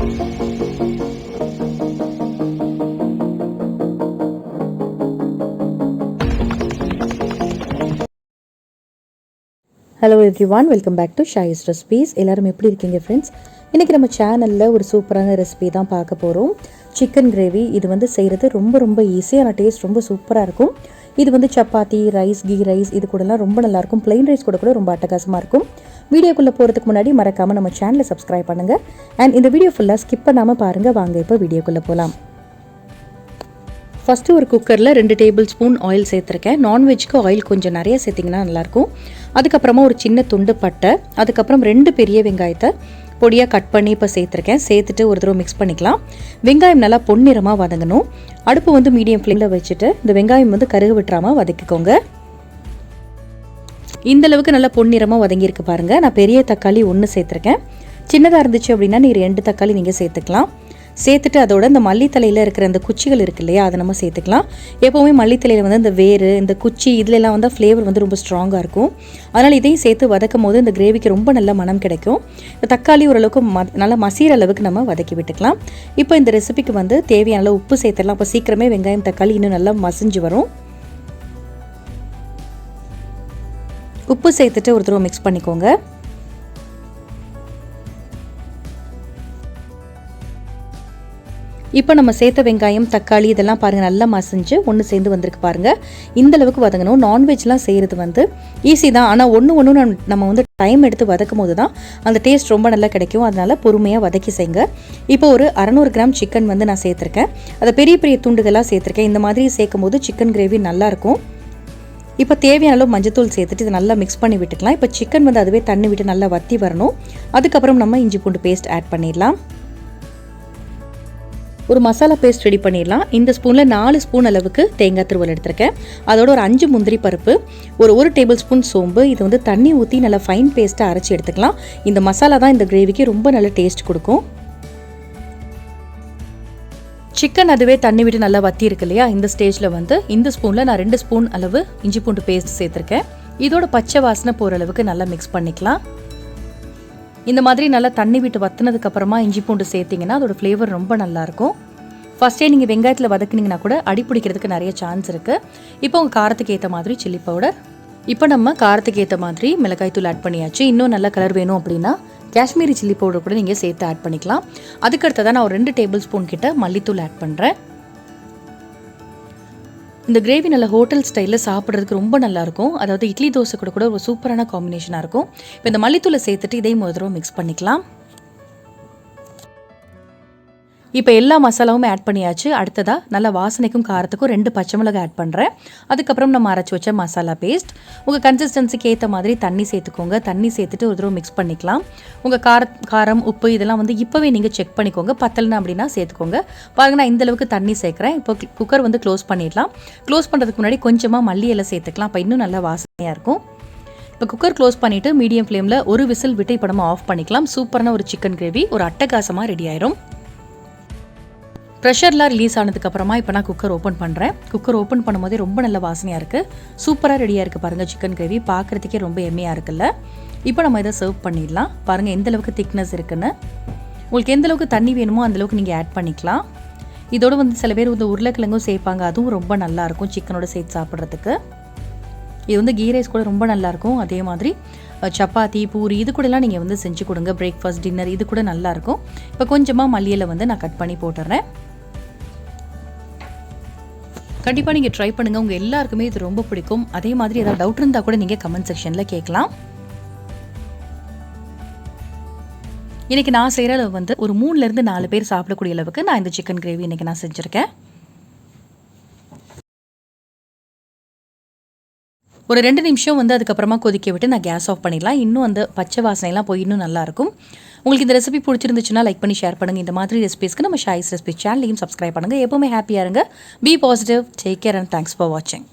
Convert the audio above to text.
Hello everyone, welcome back to Shayis recipes. எல்லோரும் எப்படி இருக்கீங்க ஃப்ரெண்ட்ஸ்? இன்றைக்கி நம்ம சேனலில் ஒரு சூப்பரான ரெசிபி தான் பார்க்க போகிறோம். Chicken gravy. இது வந்து செய்கிறது ரொம்ப ஈஸியான டேஸ்ட் ரொம்ப சூப்பராக இருக்கும். இது வந்து சப்பாத்தி, ரைஸ், கீ ரைஸ் இது கூடலாம் ரொம்ப நல்லாயிருக்கும். ப்ளைன் ரைஸ் கூட ரொம்ப அட்டகாசமாக இருக்கும். வீடியோக்குள்ளே போகிறதுக்கு முன்னாடி மறக்காமல் நம்ம சேனலை சப்ஸ்கிரைப் பண்ணுங்கள். அண்ட் இந்த வீடியோ ஃபுல்லாக ஸ்கிப் பண்ணாமல் பாருங்கள். வாங்க இப்போ வீடியோக்குள்ளே போகலாம். ஃபஸ்ட்டு ஒரு குக்கரில் 2 டேபிள் ஸ்பூன் ஆயில் சேர்த்துருக்கேன். நான்வெஜ்க்கு ஆயில் கொஞ்சம் நிறைய சேர்த்திங்கன்னா நல்லாயிருக்கும். அதுக்கப்புறமா ஒரு சின்ன துண்டு பட்டை, அதுக்கப்புறம் 2 பெரிய வெங்காயத்தை பொடியாக கட் பண்ணி இப்போ சேர்த்துருக்கேன். சேர்த்துட்டு ஒரு தடவை மிக்ஸ் பண்ணிக்கலாம். வெங்காயம் நல்லா பொன்னிறமாக வதங்கணும். அடுப்பு வந்து மீடியம் ஃப்ளேமில் வச்சுட்டு இந்த வெங்காயம் வந்து கருக விட்டுறாமல் வதக்கிக்கோங்க. இந்தளவுக்கு நல்லா பொன்னிறமாக வதங்கியிருக்கு பாருங்கள். நான் பெரிய தக்காளி 1 சேர்த்துருக்கேன். சின்னதாக இருந்துச்சு அப்படின்னா நீங்கள் 2 தக்காளி நீங்கள் சேர்த்துக்கலாம். சேர்த்துட்டு அதோட இந்த மல்லித்தலையில் இருக்கிற இந்த குச்சிகள் இருக்கு இல்லையா, அதை நம்ம சேர்த்துக்கலாம். எப்போவுமே மல்லித்தலையில் வந்து இந்த வேறு இந்த குச்சி இதிலெல்லாம் வந்து ஃப்ளேவர் வந்து ரொம்ப ஸ்ட்ராங்காக இருக்கும். அதனால் இதையும் சேர்த்து வதக்கும் போது இந்த கிரேவிக்கு ரொம்ப நல்ல மனம் கிடைக்கும். இந்த தக்காளி ஓரளவுக்கு நல்லா மசிகிற அளவுக்கு நம்ம வதக்கி விட்டுக்கலாம். இப்போ இந்த ரெசிபிக்கு வந்து தேவையான அளவு உப்பு சேர்த்துடலாம். அப்போ சீக்கிரமே வெங்காயம் தக்காளி இன்னும் நல்லா மசிஞ்சு வரும். உப்பு சேர்த்துட்டு ஒரு தடவை மிக்ஸ் பண்ணிக்கோங்க. இப்போ நம்ம சேர்த்த வெங்காயம் தக்காளி இதெல்லாம் பாருங்கள் நல்லா மசிஞ்சு ஒன்று சேர்ந்து வந்திருக்கு பாருங்கள். இந்த அளவுக்கு வதங்கணும். நான்வெஜ்லாம் செய்கிறது வந்து ஈஸி தான், ஆனால் ஒன்று நம்ம வந்து டைம் எடுத்து வதக்கும் போது தான் அந்த டேஸ்ட் ரொம்ப நல்லா கிடைக்கும். அதனால் பொறுமையாக வதக்கி செய்யுங்க. இப்போ ஒரு 600 கிராம் சிக்கன் வந்து நான் சேர்த்துருக்கேன். அதை பெரிய துண்டுகளாக சேர்த்துருக்கேன். இந்த மாதிரி சேர்க்கும் போது சிக்கன் கிரேவி நல்லாயிருக்கும். இப்போ தேவையான அளவு மஞ்சத்தூள் சேர்த்துட்டு இதை நல்லா மிக்ஸ் பண்ணி விட்டுக்கலாம். இப்போ சிக்கன் வந்து அதுவே தண்ணி விட்டு நல்லா வற்றி வரணும். அதுக்கப்புறம் நம்ம இஞ்சி பூண்டு பேஸ்ட் ஆட் பண்ணிடலாம். ஒரு மசாலா பேஸ்ட் ரெடி பண்ணிடலாம். இந்த ஸ்பூனில் 4 ஸ்பூன் அளவுக்கு தேங்காய் துருவல் எடுத்திருக்கேன். அதோட ஒரு 5 முந்திரி பருப்பு, ஒரு 1 டேபிள் ஸ்பூன் சோம்பு. இது வந்து தண்ணி ஊற்றி நல்லா ஃபைன் பேஸ்ட்டாக அரைச்சி எடுத்துக்கலாம். இந்த மசாலா தான் இந்த கிரேவிக்கு ரொம்ப நல்ல டேஸ்ட் கொடுக்கும். சிக்கன் அதுவே தண்ணி விட்டு நல்லா வத்தி இருக்கு இல்லையா, இந்த ஸ்டேஜில் வந்து இந்த ஸ்பூனில் நான் 2 ஸ்பூன் அளவு இஞ்சி பூண்டு பேஸ்ட் சேர்த்துருக்கேன். இதோட பச்சை வாசனை போகிற அளவுக்கு நல்லா மிக்ஸ் பண்ணிக்கலாம். இந்த மாதிரி நல்லா தண்ணி விட்டு வத்தினதுக்கு அப்புறமா இஞ்சி பூண்டு சேர்த்திங்கன்னா அதோட ஃப்ளேவர் ரொம்ப நல்லாயிருக்கும். ஃபஸ்ட்டே நீங்கள் வெங்காயத்தில் வதக்குனீங்கன்னா கூட அடி பிடிக்கிறதுக்கு நிறைய சான்ஸ் இருக்குது. இப்போ உங்கள் காரத்துக்கு ஏற்ற மாதிரி சில்லி பவுடர். இப்போ நம்ம காரத்துக்கு ஏற்ற மாதிரி மிளகாய் தூள் ஆட் பண்ணியாச்சு. இன்னும் நல்ல கலர் வேணும் அப்படின்னா காஷ்மீரி சில்லி பவுடர் கூட நீங்கள் சேர்த்து ஆட் பண்ணிக்கலாம். அதுக்கடுத்ததான் நான் ஒரு 2 டேபிள் ஸ்பூன் கிட்ட மல்லித்தூள் ஆட் பண்ணுறேன். இந்த கிரேவி நல்ல ஹோட்டல் ஸ்டைலில் சாப்பிட்றதுக்கு ரொம்ப நல்லாயிருக்கும். அதாவது இட்லி தோசை கூட ஒரு சூப்பரான காம்பினேஷனாக இருக்கும். இப்போ இந்த மல்லித்தூளை சேர்த்துட்டு இதையும் ஒரு தடவை மிக்ஸ் பண்ணிக்கலாம். இப்போ எல்லா மசாலாவும் ஆட் பண்ணியாச்சு. அடுத்ததாக நல்ல வாசனைக்கும் காரத்துக்கும் 2 பச்சை மிளகாய் ஆட் பண்ணுறேன். அதுக்கப்புறம் நம்ம அரைச்சி வச்ச மசாலா பேஸ்ட். உங்கள் கன்சிஸ்டன்சிக்கு ஏற்ற மாதிரி தண்ணி சேர்த்துக்கோங்க. தண்ணி சேர்த்துட்டு ஒரு தடவை மிக்ஸ் பண்ணிக்கலாம். உங்கள் காரம் உப்பு இதெல்லாம் வந்து இப்போவே நீங்கள் செக் பண்ணிக்கோங்க. பத்தலைனா அப்படின்னா சேர்த்துக்கோங்க. பாருங்கள், நான் இந்தளவுக்கு தண்ணி சேர்க்குறேன். இப்போ குக்கர் வந்து க்ளோஸ் பண்ணிடலாம். க்ளோஸ் பண்ணுறதுக்கு முன்னாடி கொஞ்சமாக மல்லி இலை சேர்த்துக்கலாம். அப்போ இன்னும் நல்லா வாசனையாக இருக்கும். இப்போ குக்கர் க்ளோஸ் பண்ணிவிட்டு மீடியம் ஃப்ளேமில் ஒரு விசில் விட்டு இப்போ நம்ம ஆஃப் பண்ணிக்கலாம். சூப்பரான ஒரு சிக்கன் கிரேவி ஒரு அட்டகாசமாக ரெடி ஆயிரும். ப்ரெஷர்லாம் ரிலீஸ் ஆனதுக்கப்புறமா இப்போ நான் குக்கர் ஓப்பன் பண்ணுறேன். குக்கர் ஓப்பன் பண்ணும்போதே ரொம்ப நல்ல வாசனையாக இருக்குது. சூப்பராக ரெடியாக இருக்குது பாருங்கள். சிக்கன் கிரேவி பார்க்குறதுக்கே ரொம்ப எம்மையாக இருக்குல்ல. இப்போ நம்ம இதை சர்வ் பண்ணிடலாம். பாருங்கள் எந்தளவுக்கு திக்னஸ் இருக்குன்னு. உங்களுக்கு எந்தளவுக்கு தண்ணி வேணுமோ அந்தளவுக்கு நீங்கள் ஆட் பண்ணிக்கலாம். இதோடு வந்து சில பேர் வந்து உருளைக்கிழங்கும் சேர்ப்பாங்க. அதுவும் ரொம்ப நல்லாயிருக்கும் சிக்கனோட சேர்த்து சாப்பிட்றதுக்கு. இது வந்து கீ ரைஸ் கூட ரொம்ப நல்லாயிருக்கும். அதே மாதிரி சப்பாத்தி, பூரி இது கூடலாம் நீங்கள் வந்து செஞ்சு கொடுங்க. பிரேக்ஃபாஸ்ட், டின்னர் இது கூட நல்லாயிருக்கும். இப்போ கொஞ்சமாக மல்லியில் வந்து நான் கட் பண்ணி போட்டுறேன். கண்டிப்பாக நீங்கள் ட்ரை பண்ணுங்கள். உங்கள் எல்லாருக்குமே இது ரொம்ப பிடிக்கும். அதே மாதிரி ஏதாவது டவுட் இருந்தால் கூட நீங்கள் கமெண்ட் செக்ஷனில் கேட்கலாம். இன்றைக்கி நான் செய்கிற அளவு வந்து ஒரு 3லேருந்து 4 பேர் சாப்பிடக்கூடிய அளவுக்கு நான் இந்த சிக்கன் கிரேவி இன்றைக்கி நான் செஞ்சுருக்கேன். ஒரு 2 நிமிஷம் வந்து அதுக்கப்புறமா கொதிக்க விட்டு நான் கேஸ் ஆஃப் பண்ணிடலாம். இன்னும் அந்த பச்சை வாசனைலாம் போய் இன்னும் நல்லாயிருக்கும். உங்களுக்கு இந்த ரெசிபி பிடிச்சிருந்துச்சுன்னா லைக் பண்ணி ஷேர் பண்ணுங்கள். இந்த மாதிரி ரெசிபிஸ்க்கு நம்ம ஷாயிஸ் ரெசிபி சேனலையும் சப்ஸ்கிரைப் பண்ணுங்கள். எப்போவுமே ஹாப்பியாக இருங்க. Be positive. Take care and thanks for வாட்சிங்.